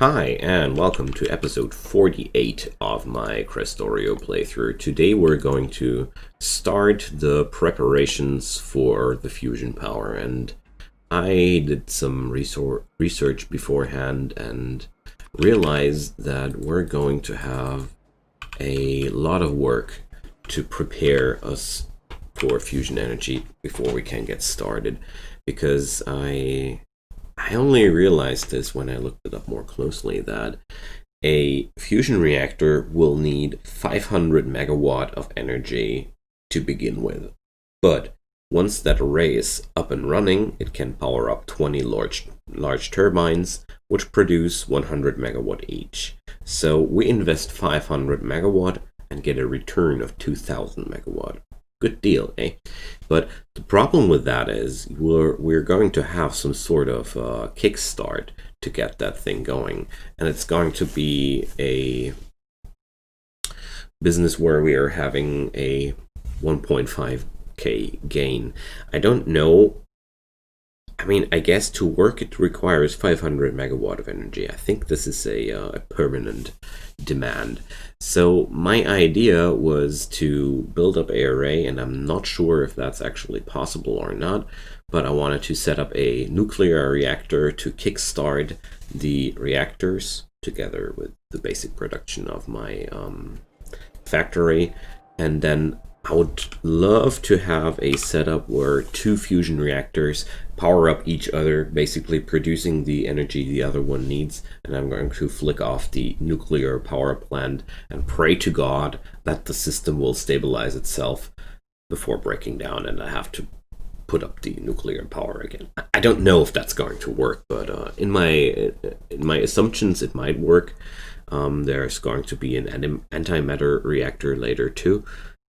Hi, and welcome to episode 48 of my Krastorio playthrough. Today we're going to start the preparations for the fusion power, and I did some research beforehand and realized that we're going to have a lot of work to prepare us for fusion energy before we can get started, because I only realized this when I looked it up more closely, that a fusion reactor will need 500 megawatt of energy to begin with. But once that array is up and running, it can power up 20 large turbines, which produce 100 megawatt each. So we invest 500 megawatt and get a return of 2000 megawatt. Good deal, eh? But the problem with that is we're going to have some sort of kickstart to get that thing going, and it's going to be a business where we are having a 1.5k gain. I don't know. I mean, I guess to work it requires 500 megawatt of energy. I think this is a permanent demand. So my idea was to build up an array, and I'm not sure if that's actually possible or not, but I wanted to set up a nuclear reactor to kickstart the reactors together with the basic production of my factory, and then I would love to have a setup where two fusion reactors power up each other, basically producing the energy the other one needs, and I'm going to flick off the nuclear power plant and pray to God that the system will stabilize itself before breaking down and I have to put up the nuclear power again. I don't know if that's going to work, but in my assumptions it might work. There's going to be an antimatter reactor later too.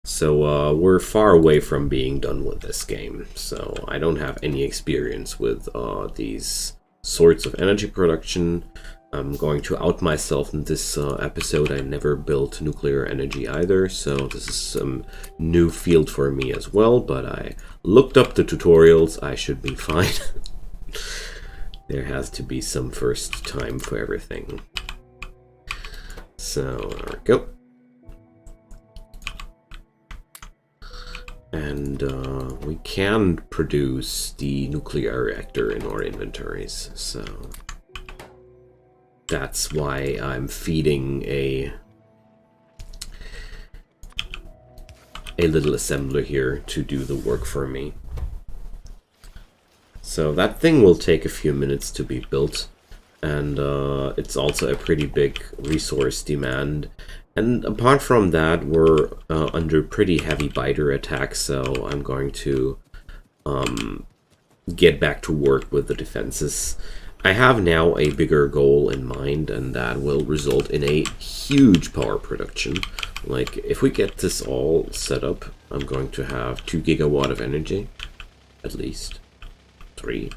So we're far away from being done with this game, so I don't have any experience with these sorts of energy production. I'm going to out myself in this episode. I never built nuclear energy either, so this is some new field for me as well, but I looked up the tutorials. I should be fine. There has to be some first time for everything. So there we go. And we can produce the nuclear reactor in our inventories, so that's why I'm feeding a little assembler here to do the work for me. So that thing will take a few minutes to be built, and it's also a pretty big resource demand. And apart from that, we're under pretty heavy biter attacks, so I'm going to get back to work with the defenses. I have now a bigger goal in mind, and that will result in a huge power production. Like, if we get this all set up, I'm going to have 2 gigawatt of energy, at least. 3,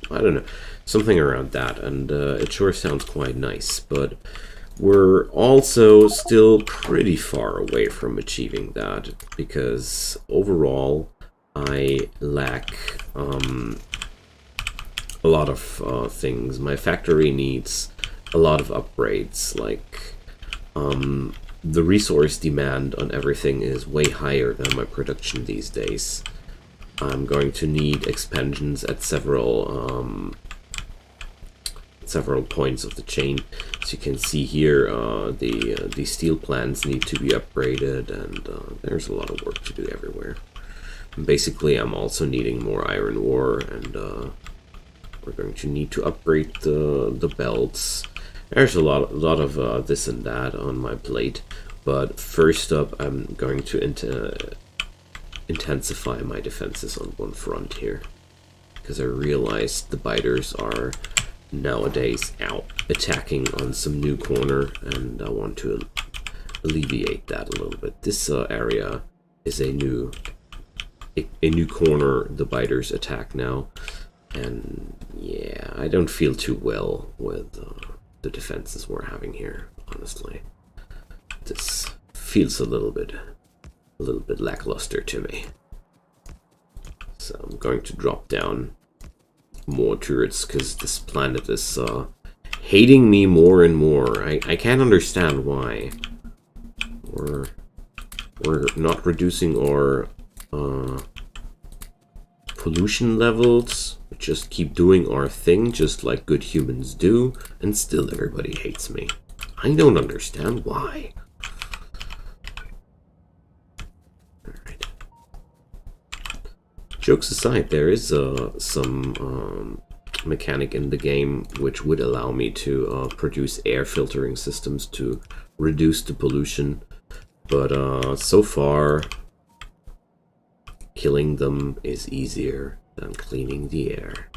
I don't know, something around that, and it sure sounds quite nice, but we're also still pretty far away from achieving that, because overall I lack a lot of things. My factory needs a lot of upgrades, like the resource demand on everything is way higher than my production these days. I'm going to need expansions at several points of the chain. As you can see here, the steel plants need to be upgraded, and there's a lot of work to do everywhere. And basically, I'm also needing more iron ore, and we're going to need to upgrade the belts. There's a lot of this and that on my plate, but first up, I'm going to intensify my defenses on one front here, because I realized the biters are nowadays out attacking on some new corner, and I want to alleviate that a little bit. This area is a new corner the biters attack now, and yeah, I don't feel too well with the defenses we're having here, honestly. This feels a little bit lackluster to me. So I'm going to drop down more turrets, because this planet is hating me more and more. I can't understand why. We're not reducing our pollution levels. We just keep doing our thing, just like good humans do, and still everybody hates me. I don't understand why. Alright. Jokes aside, there is some mechanic in the game which would allow me to produce air filtering systems to reduce the pollution, but so far killing them is easier than cleaning the air.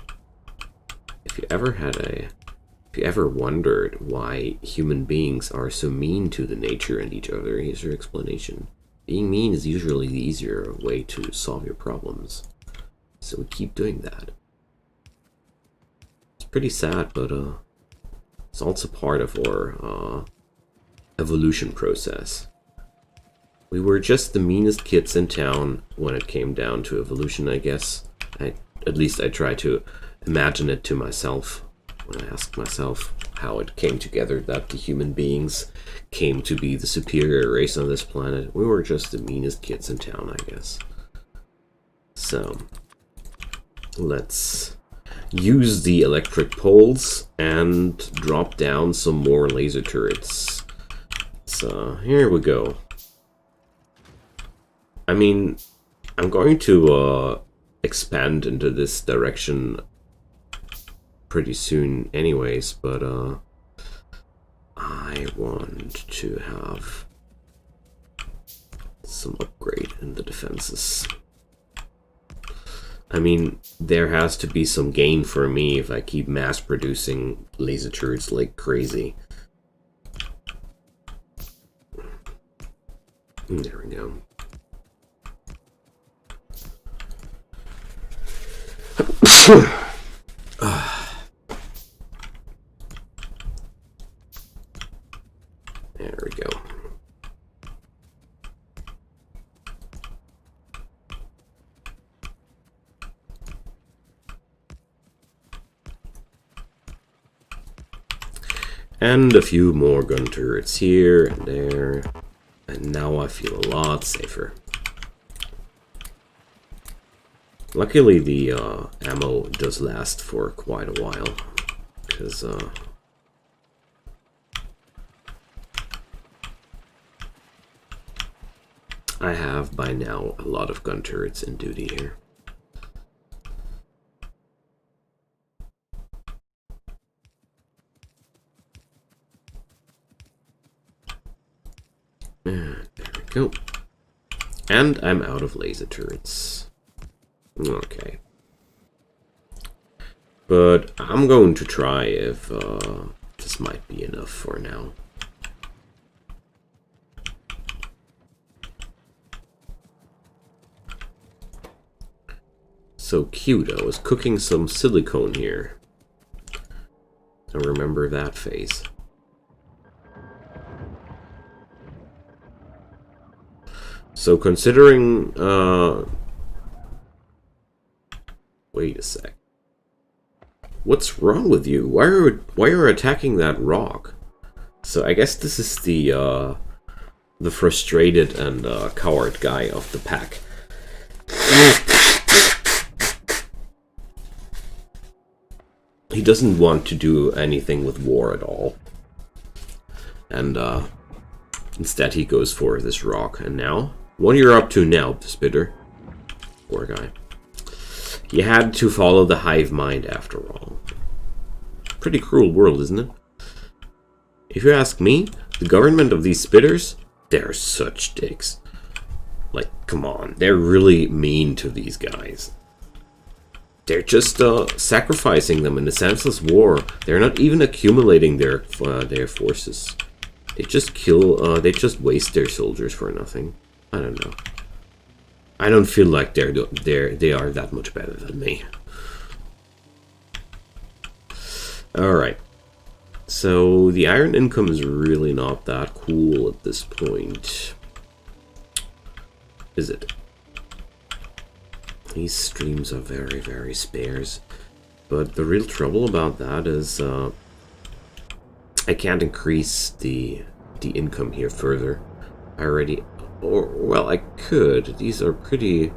If you ever wondered why human beings are so mean to the nature and each other, here's your explanation. Being mean is usually the easier way to solve your problems, so we keep doing that. Pretty sad, but it's also part of our evolution process. We were just the meanest kids in town when it came down to evolution, I guess. At least I try to imagine it to myself when I ask myself how it came together that the human beings came to be the superior race on this planet. We were just the meanest kids in town, I guess. So, let's use the electric poles and drop down some more laser turrets. So here we go. I mean, I'm going to expand into this direction pretty soon anyways, but I want to have some upgrade in the defenses. I mean, there has to be some gain for me if I keep mass producing laser turrets like crazy. There we go. There we go. And a few more gun turrets here and there. And now I feel a lot safer. Luckily the ammo does last for quite a while, because I have by now a lot of gun turrets in duty here. And there we go. And I'm out of laser turrets. Okay. But I'm going to try if this might be enough for now. So cute, I was cooking some silicone here. I remember that phase. So considering, wait a sec. What's wrong with you? Why are you attacking that rock? So I guess this is the frustrated and coward guy of the pack. He doesn't want to do anything with war at all. And instead he goes for this rock. And now? What are you up to now, Spitter? Poor guy. He had to follow the hive mind after all. Pretty cruel world, isn't it? If you ask me, the government of these spitters, they're such dicks. Like, come on, they're really mean to these guys. They're just sacrificing them in a senseless war. They're not even accumulating their forces. They just kill. They just waste their soldiers for nothing. I don't know. I don't feel like they are that much better than me. All right. So the iron income is really not that cool at this point, is it? These streams are very, very sparse. But the real trouble about that is I can't increase the income here further. I already, or well, I could. These are pretty.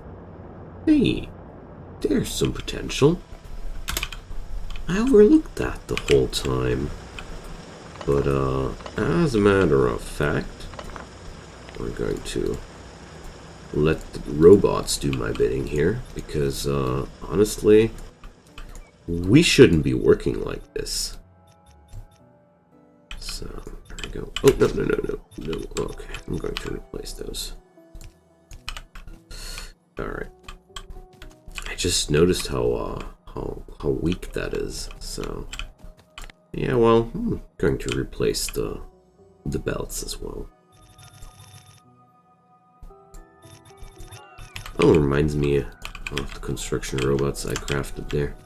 Hey, there's some potential. I overlooked that the whole time. But as a matter of fact, we're going to let the robots do my bidding here, because honestly, we shouldn't be working like this. So, there we go. Oh, no. Okay, I'm going to replace those. Alright. I just noticed how weak that is, so... Yeah, well, I'm going to replace the belts as well. Oh, reminds me of the construction robots I crafted there.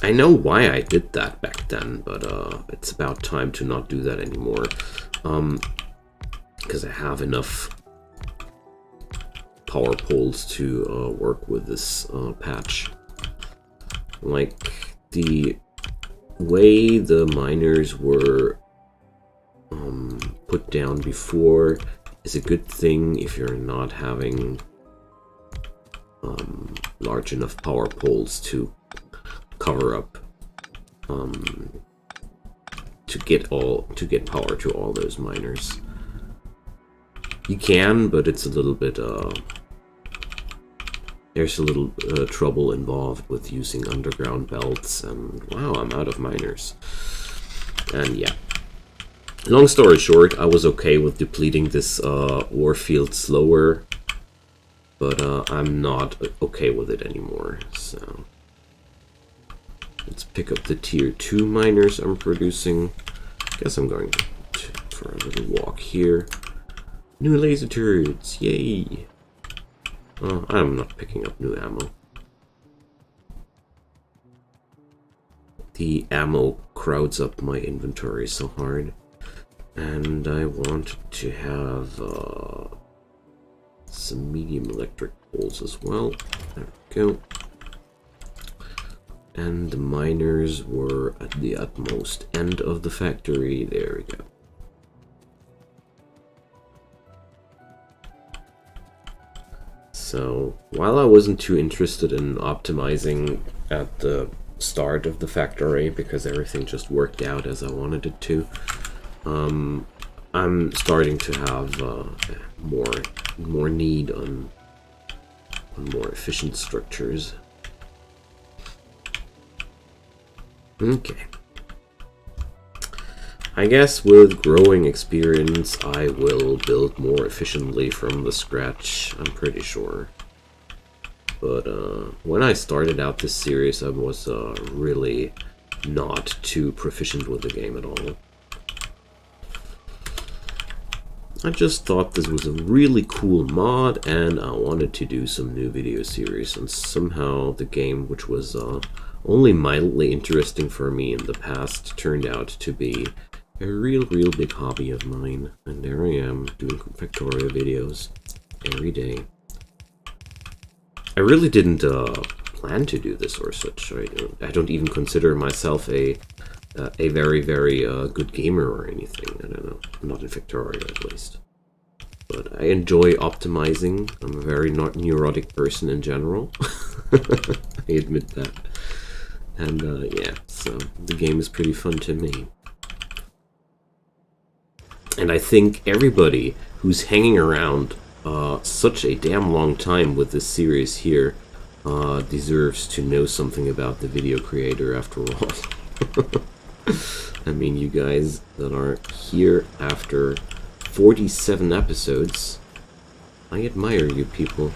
I know why I did that back then, but it's about time to not do that anymore. Because I have enough power poles to work with this patch. Like, the way the miners were put down before is a good thing if you're not having large enough power poles to cover up to get power to all those miners. You can, but it's a little bit there's a little trouble involved with using underground belts, and wow, I'm out of miners. And yeah, long story short, I was okay with depleting this ore field slower, but I'm not okay with it anymore, so let's pick up the tier 2 miners I'm producing. Guess I'm going for a little walk here. New laser turrets, yay! I'm not picking up new ammo. The ammo crowds up my inventory so hard. And I want to have some medium electric poles as well. There we go. And the miners were at the utmost end of the factory. There we go. So, while I wasn't too interested in optimizing at the start of the factory, because everything just worked out as I wanted it to, I'm starting to have more need on more efficient structures. Okay. I guess with growing experience, I will build more efficiently from the scratch, I'm pretty sure. But when I started out this series, I was really not too proficient with the game at all. I just thought this was a really cool mod, and I wanted to do some new video series, and somehow the game, which was only mildly interesting for me in the past, turned out to be a real big hobby of mine, and there I am doing Factorio videos every day. I really didn't plan to do this or such. I don't even consider myself a very good gamer or anything. I don't know, not in Factorio at least. But I enjoy optimizing. I'm a very neurotic person in general. I admit that. And yeah, so the game is pretty fun to me. And I think everybody who's hanging around such a damn long time with this series here deserves to know something about the video creator after all. I mean, you guys that are here after 47 episodes, I admire you people.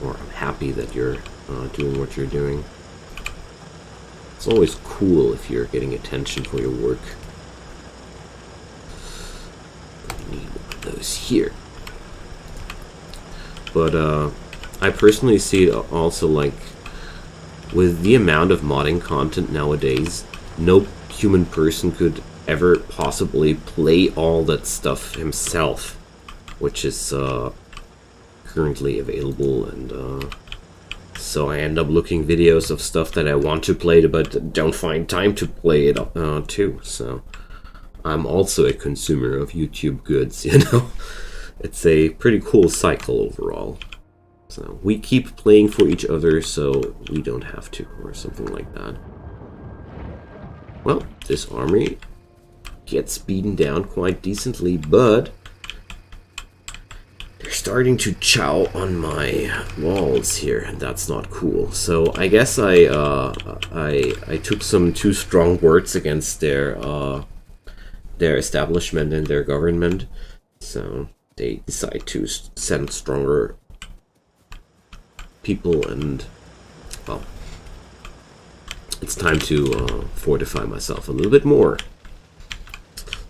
Or I'm happy that you're doing what you're doing. It's always cool if you're getting attention for your work. Need those here. But I personally see it also like, with the amount of modding content nowadays, no human person could ever possibly play all that stuff himself, which is currently available, and So I end up looking videos of stuff that I want to play but don't find time to play it too. So I'm also a consumer of YouTube goods, you know. It's a pretty cool cycle overall. So we keep playing for each other so we don't have to, or something like that. Well, this army gets beaten down quite decently, but they're starting to chow on my walls here, and that's not cool. So I guess I took some too strong words against their establishment and their government. So they decide to send stronger people, and well, it's time to fortify myself a little bit more.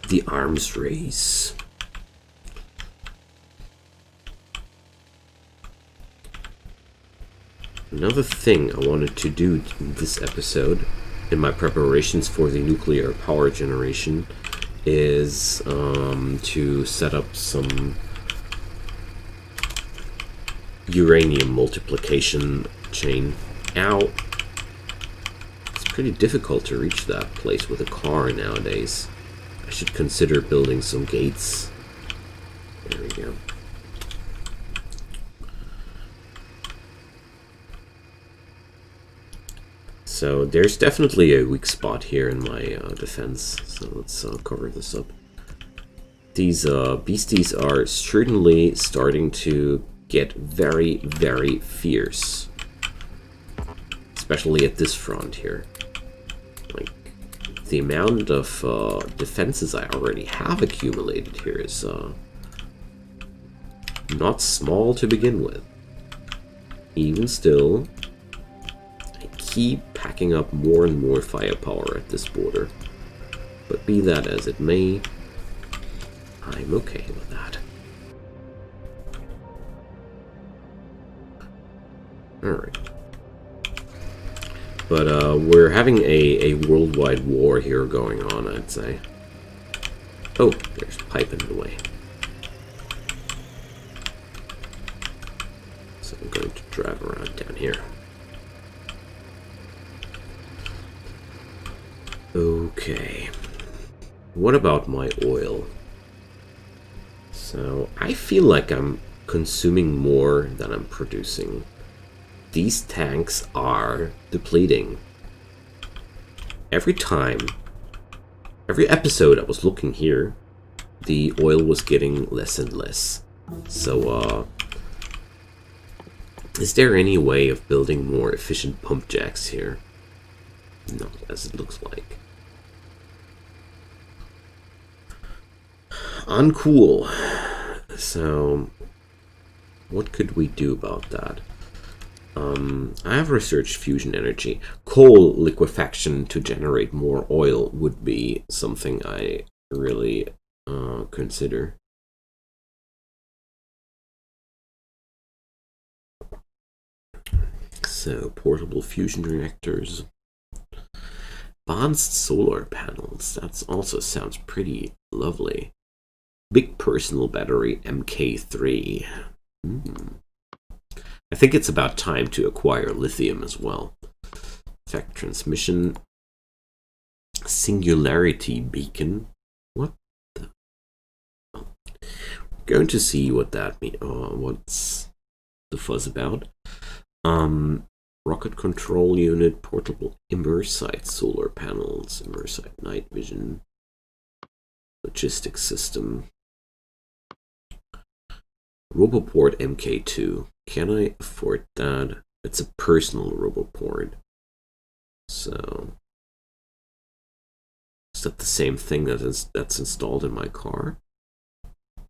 The arms race. Another thing I wanted to do in this episode, in my preparations for the nuclear power generation, is to set up some uranium multiplication chain. Ow! It's pretty difficult to reach that place with a car nowadays. I should consider building some gates. There we go. So there's definitely a weak spot here in my defense. So let's cover this up. These beasties are certainly starting to get very, very fierce. Especially at this front here. Like, the amount of defenses I already have accumulated here is not small to begin with. Even still, I keep packing up more and more firepower at this border. But be that as it may, I'm okay with that. Alright. But we're having a worldwide war here going on, I'd say. Oh, there's a pipe in the way. So I'm going to drive around down here. Okay. What about my oil? So I feel like I'm consuming more than I'm producing. These tanks are depleting. Every episode I was looking here, the oil was getting less and less. So, is there any way of building more efficient pump jacks here? Not as it looks like. Uncool. So, what could we do about that? I have researched fusion energy. Coal liquefaction to generate more oil would be something I really consider. So, portable fusion reactors. Advanced solar panels. That also sounds pretty lovely. Big personal battery MK3. I think it's about time to acquire lithium as well. Effect transmission. Singularity beacon. What the? Oh. Going to see what that means. What's the fuzz about? Rocket control unit, portable immersite solar panels, immersite night vision, logistics system. Roboport MK2. Can I afford that? It's a personal Roboport. So, is that the same thing that's installed in my car?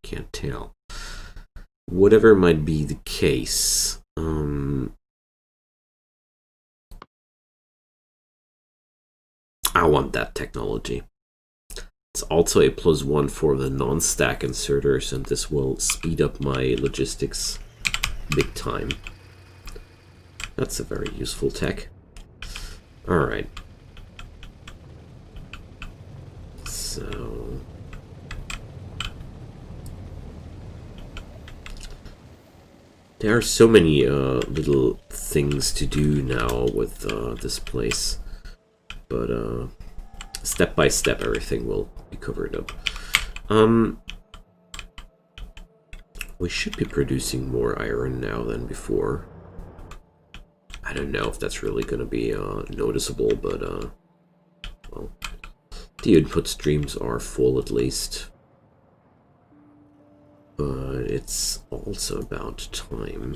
Can't tell. Whatever might be the case, I want that technology. It's also a +1 for the non-stack inserters, and this will speed up my logistics big time. That's a very useful tech. Alright. So, there are so many little things to do now with this place, but step by step everything will be covered up. We should be producing more iron now than before. I don't know if that's really going to be noticeable, but well, the input streams are full at least. But it's also about time,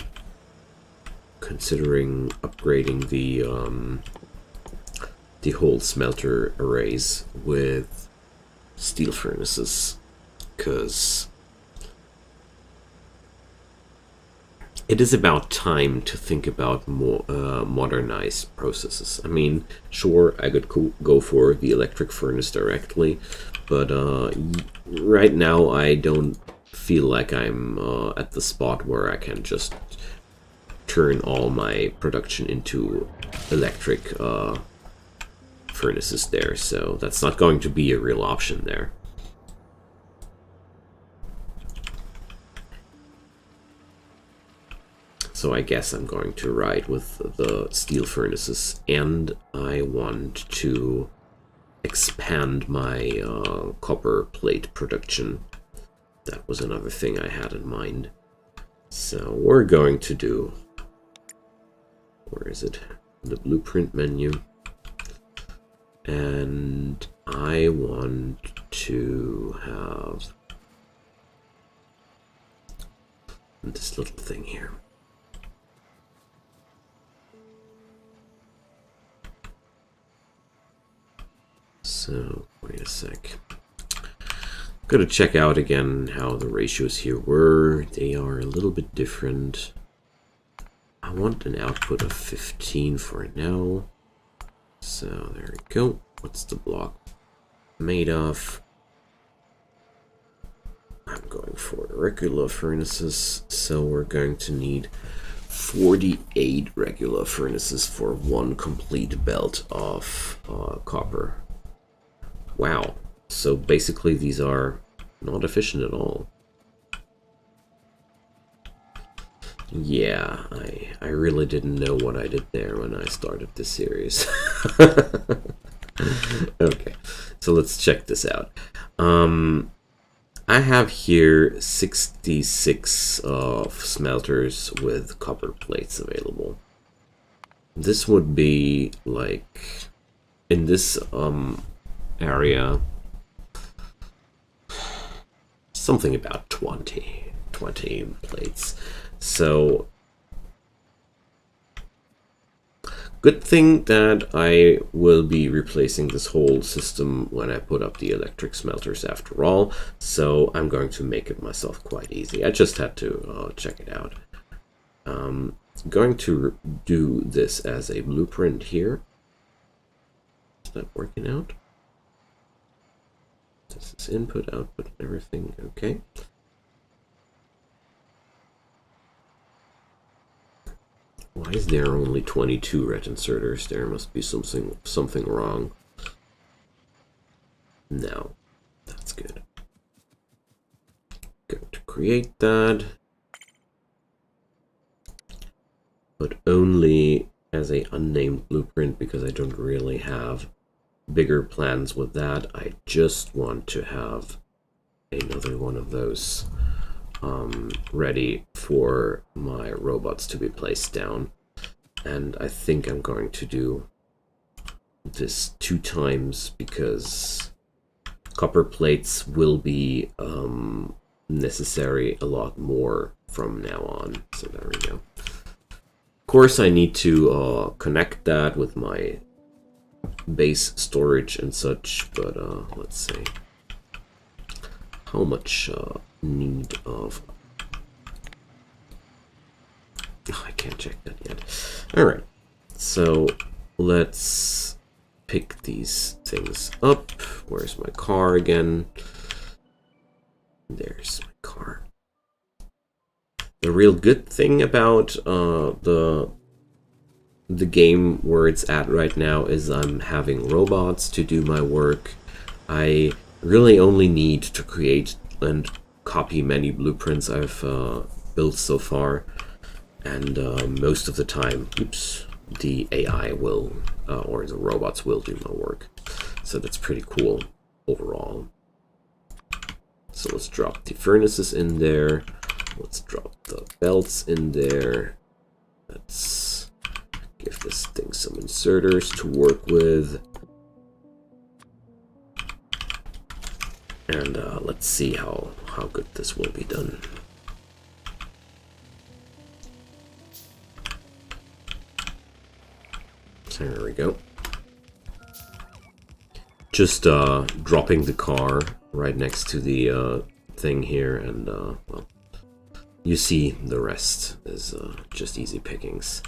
considering upgrading the whole smelter arrays with steel furnaces, because it is about time to think about more modernized processes. I mean, sure, I could go for the electric furnace directly, but right now I don't feel like I'm at the spot where I can just turn all my production into electric furnaces there, so that's not going to be a real option there. So I guess I'm going to ride with the steel furnaces, and I want to expand my copper plate production. That was another thing I had in mind. So we're going to do, where is it? The blueprint menu. And I want to have this little thing here. So, wait a sec. Gotta check out again how the ratios here were. They are a little bit different. I want an output of 15 for now. So, there we go. What's the block made of? I'm going for regular furnaces. So, we're going to need 48 regular furnaces for one complete belt of copper. Wow. So basically these are not efficient at all. Yeah, I really didn't know what I did there when I started this series. Okay, so let's check this out. I have here 66 of smelters with copper plates available. This would be like in this area something about 20 plates. So good thing that I will be replacing this whole system when I put up the electric smelters after all, so I'm going to make it myself quite easy. I just had to check it out. I'm going to do this as a blueprint here. Is that working out? This is input, output, everything okay. Why is there only 22 red inserters? There must be something wrong. No, that's good. Going to create that, but only as a unnamed blueprint because I don't really have bigger plans with that. I just want to have another one of those ready for my robots to be placed down. And I think I'm going to do this 2 times because copper plates will be necessary a lot more from now on. So there we go. Of course I need to connect that with my base storage and such, but let's see how much need of I can't check that yet. Alright, so let's pick these things up. Where's my car again? There's my car. The real good thing about the game where it's at right now is I'm having robots to do my work. I really only need to create and copy many blueprints I've built so far. And most of the time, oops, the AI will, or the robots will do my work. So that's pretty cool overall. So let's drop the furnaces in there. Let's drop the belts in there. Let's give this thing some inserters to work with. And let's see how good this will be done. So there we go. Just dropping the car right next to the thing here, and well, you see the rest is just easy pickings.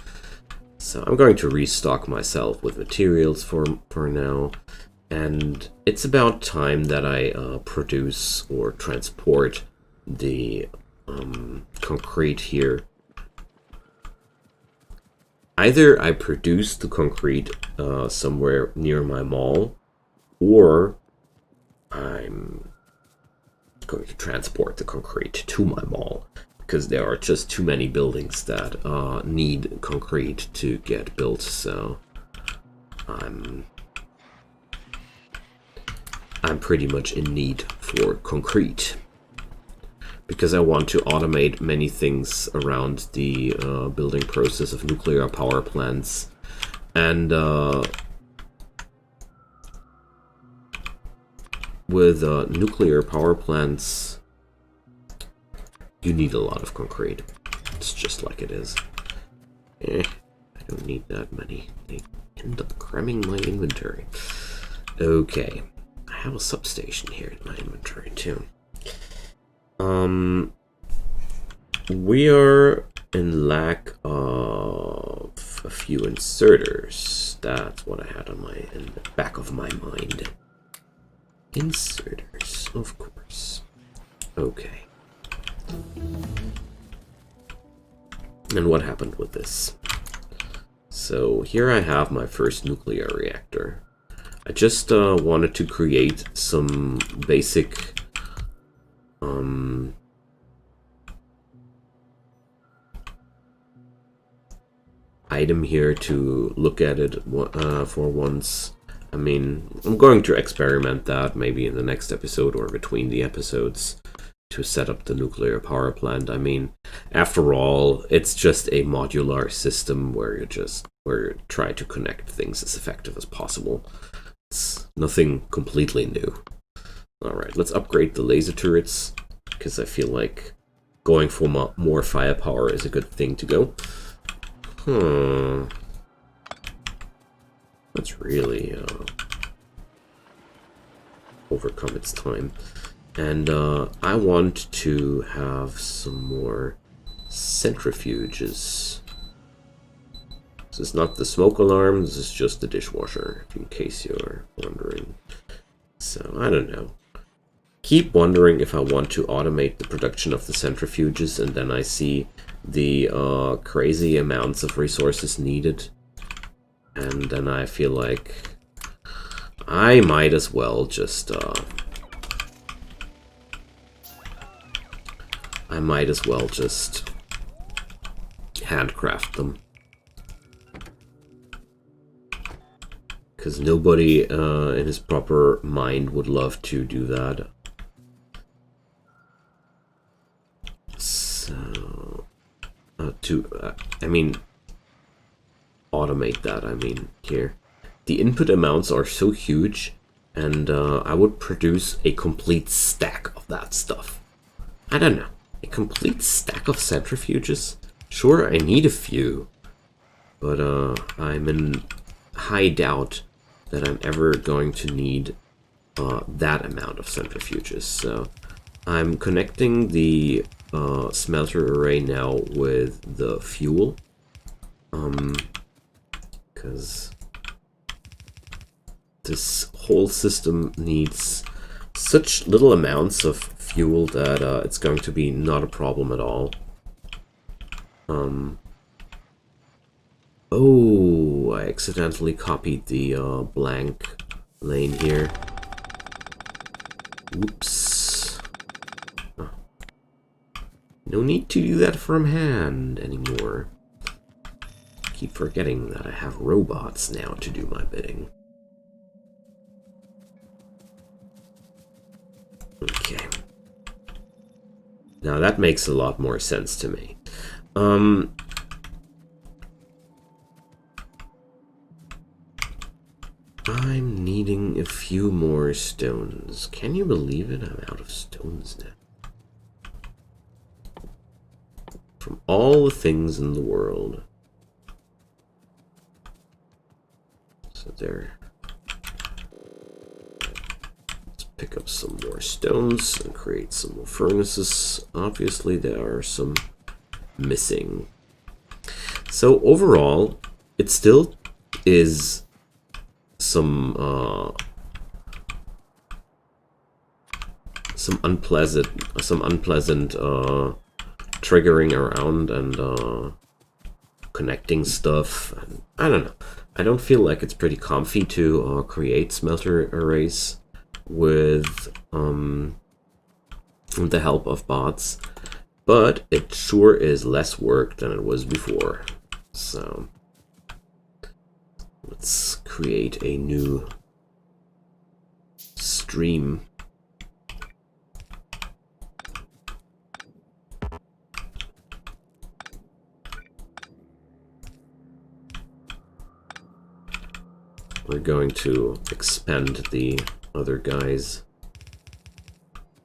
So I'm going to restock myself with materials for now, and it's about time that I produce or transport the concrete here. Either I produce the concrete somewhere near my mall, or I'm going to transport the concrete to my mall, because there are just too many buildings that need concrete to get built. So I'm pretty much in need for concrete, because I want to automate many things around the building process of nuclear power plants. And with nuclear power plants, you need a lot of concrete. It's just like it is. I don't need that many. They end up cramming my inventory. Okay. I have a substation here in my inventory too. We are in lack of a few inserters. That's what I had on in the back of my mind. Inserters, of course. Okay. And what happened with this? So here I have my first nuclear reactor. I just wanted to create some basic item here to look at it for once. I mean, I'm going to experiment that maybe in the next episode or between the episodes to set up the nuclear power plant. I mean, after all, it's just a modular system where you try to connect things as effective as possible. It's nothing completely new. Alright, let's upgrade the laser turrets, because I feel like going for more firepower is a good thing to go. Let's really overcome its time. And I want to have some more centrifuges. This is not the smoke alarm, this is just the dishwasher, in case you're wondering. So, I don't know. Keep wondering if I want to automate the production of the centrifuges, and then I see the crazy amounts of resources needed. And then I feel like I might as well just handcraft them. Because nobody in his proper mind would love to do that. So, I mean, automate that, I mean, here. The input amounts are so huge, and I would produce a complete stack of that stuff. I don't know, a complete stack of centrifuges? Sure, I need a few, but I'm in high doubt that I'm ever going to need that amount of centrifuges. So I'm connecting the smelter array now with the fuel, because this whole system needs such little amounts of fuel that it's going to be not a problem at all. Oh, I accidentally copied the blank lane here. Oops. Oh. No need to do that from hand anymore. Keep forgetting that I have robots now to do my bidding. Okay. Now that makes a lot more sense to me. I'm needing a few more stones. Can you believe it? I'm out of stones now. From all the things in the world. So there. Let's pick up some more stones and create some more furnaces. Obviously there are some missing. So overall, it still is some unpleasant triggering around and connecting stuff. And I don't know. I don't feel like it's pretty comfy to create smelter arrays with the help of bots, but it sure is less work than it was before. So let's create a new stream. We're going to expand the other guys.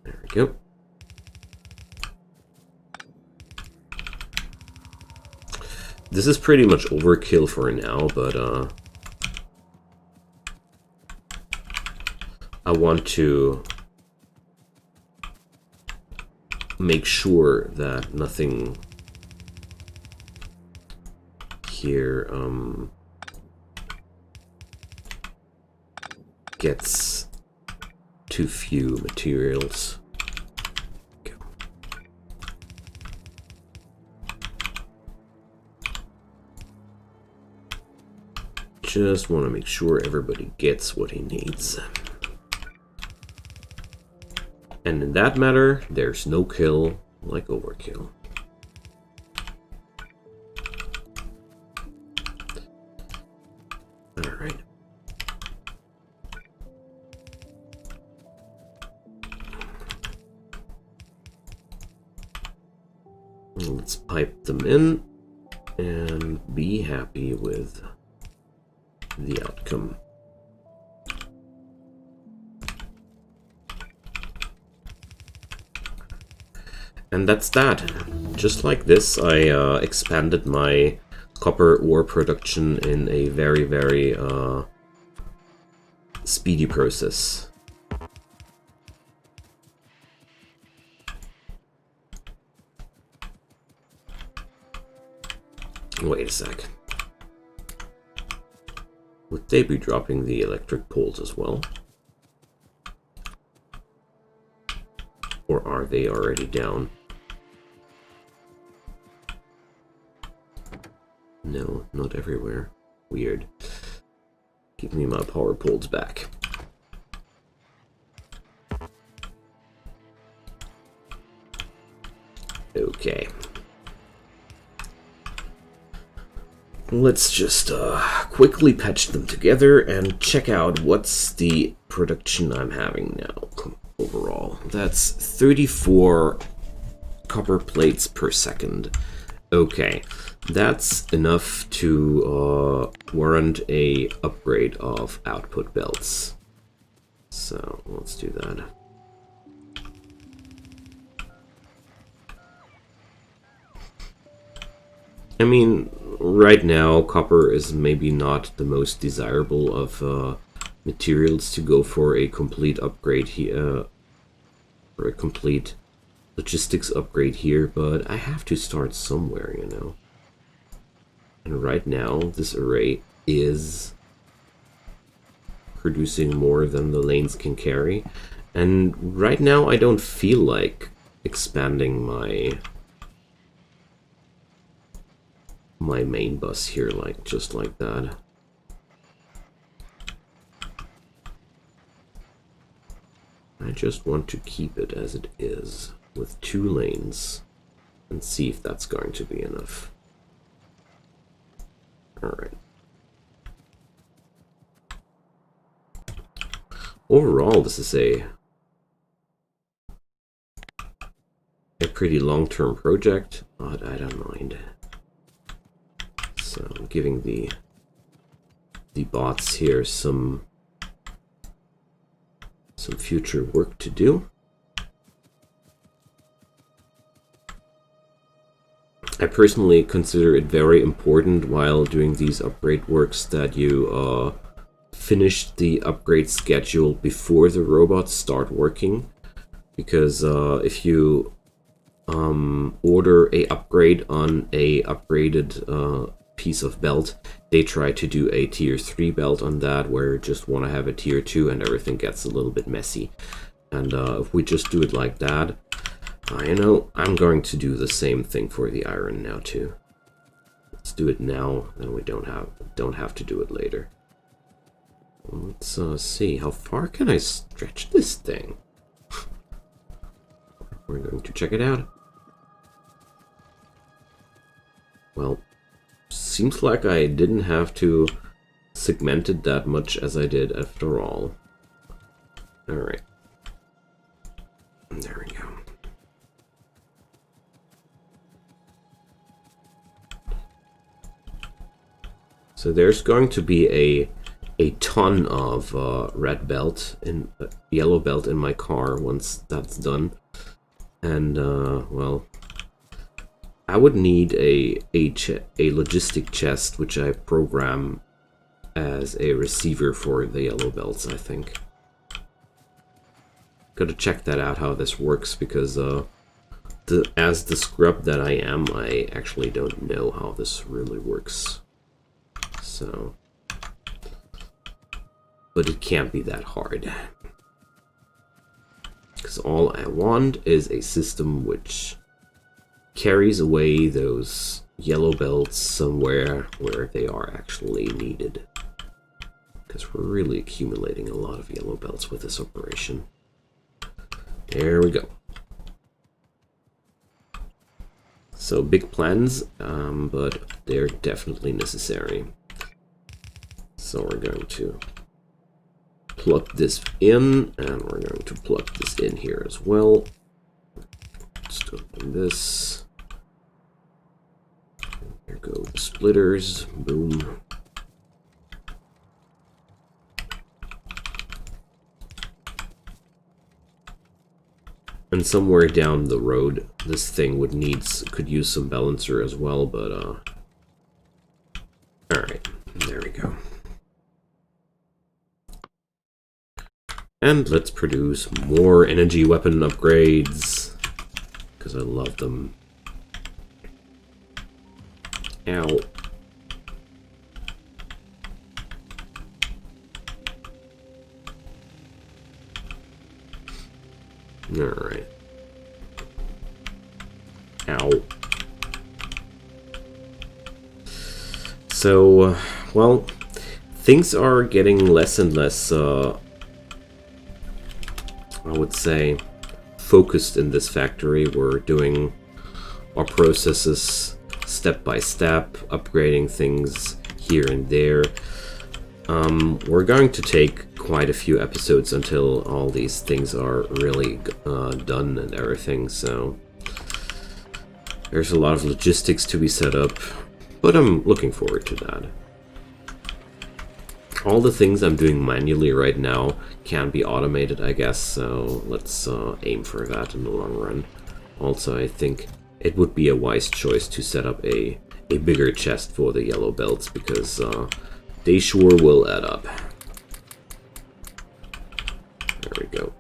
There we go. This is pretty much overkill for now, but I want to make sure that nothing here gets too few materials. Go. Just want to make sure everybody gets what he needs. And in that matter, there's no kill like overkill. Alright. Let's pipe them in and be happy with the outcome. And that's that. Just like this, I expanded my copper ore production in a very, very speedy process. Wait a sec. Would they be dropping the electric poles as well? Or are they already down? No, not everywhere. Weird. Give me my power poles back. Okay. Let's just quickly patch them together and check out what's the production I'm having now overall. That's 34 copper plates per second. Okay, that's enough to warrant a upgrade of output belts. So let's do that. I mean, right now, copper is maybe not the most desirable of materials to go for a complete upgrade here, or a complete logistics upgrade here, but I have to start somewhere, you know. And right now, this array is producing more than the lanes can carry. And right now, I don't feel like expanding my main bus here, like just like that. I just want to keep it as it is with 2 lanes. and see if that's going to be enough. Alright. Overall, this is a pretty long-term project, but I don't mind. So I'm giving the bots here some future work to do. I personally consider it very important while doing these upgrade works that you finish the upgrade schedule before the robots start working, because if you order a upgrade on a upgraded piece of belt, they try to do a tier 3 belt on that, where you just want to have a tier 2 and everything gets a little bit messy. And if we just do it like that, you know, I'm going to do the same thing for the iron now too. Let's do it now, then we don't have to do it later. Let's see, how far can I stretch this thing? We're going to check it out. Well, seems like I didn't have to segment it that much as I did after all. Alright. There we go. So there's going to be a ton of red belt and yellow belt in my car once that's done. And well, I would need a logistic chest, which I program as a receiver for the yellow belts, I think. Gotta check that out, how this works, because as the scrub that I am, I actually don't know how this really works. So, but it can't be that hard, because all I want is a system which carries away those yellow belts somewhere where they are actually needed, because we're really accumulating a lot of yellow belts with this operation. There we go. So big plans, but they're definitely necessary. So we're going to plug this in, and we're going to plug this in here as well. Let's open this. There go the splitters. Boom. And somewhere down the road, this thing could use some balancer as well, but alright, there we go. And let's produce more energy weapon upgrades, because I love them. Ow. Alright. Ow. So, well, things are getting less and less, I would say, focused in this factory. We're doing our processes step by step, upgrading things here and there. We're going to take quite a few episodes until all these things are really done and everything, so there's a lot of logistics to be set up, but I'm looking forward to that. All the things I'm doing manually right now can be automated, I guess, so let's aim for that in the long run. Also, I think it would be a wise choice to set up a bigger chest for the yellow belts, because they sure will add up. There we go.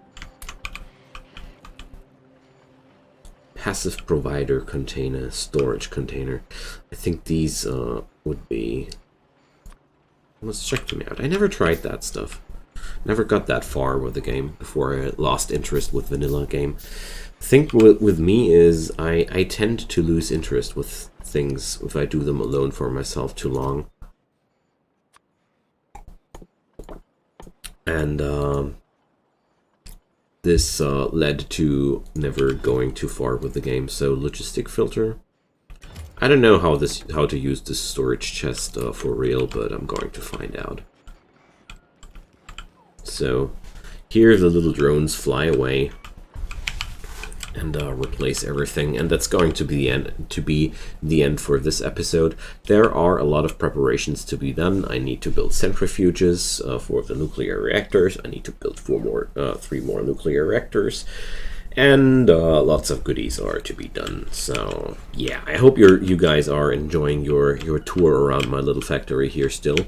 Passive provider container, storage container. I think these would be... Let's check them out. I never tried that stuff. Never got that far with the game before I lost interest with vanilla game. The thing with me is I tend to lose interest with things if I do them alone for myself too long. And this led to never going too far with the game. So logistic filter. I don't know how to use this storage chest for real, but I'm going to find out. So here the little drones fly away and replace everything, and that's going to be the end for this episode. There are a lot of preparations to be done. I need to build centrifuges for the nuclear reactors. I need to build 3 more nuclear reactors, and lots of goodies are to be done. So yeah, I hope you guys are enjoying your tour around my little factory here still.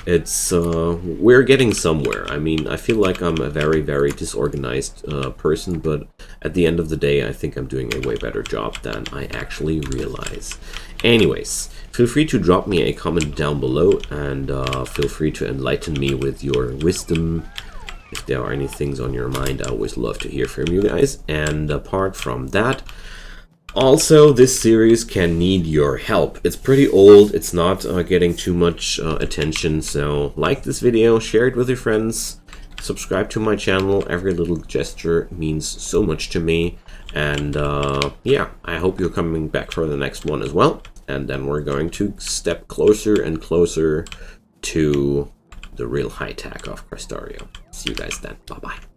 It's we're getting somewhere. I mean, I feel like I'm a very, very disorganized person, but at the end of the day, I think I'm doing a way better job than I actually realize. Anyways, feel free to drop me a comment down below, and feel free to enlighten me with your wisdom. If there are any things on your mind, I always love to hear from you guys. And apart from that, also, this series can need your help. It's pretty old, it's not getting too much attention, so like this video, share it with your friends, subscribe to my channel. Every little gesture means so much to me. And yeah, I hope you're coming back for the next one as well. And then we're going to step closer and closer to the real high tech of Krastorio. See you guys then. Bye-bye.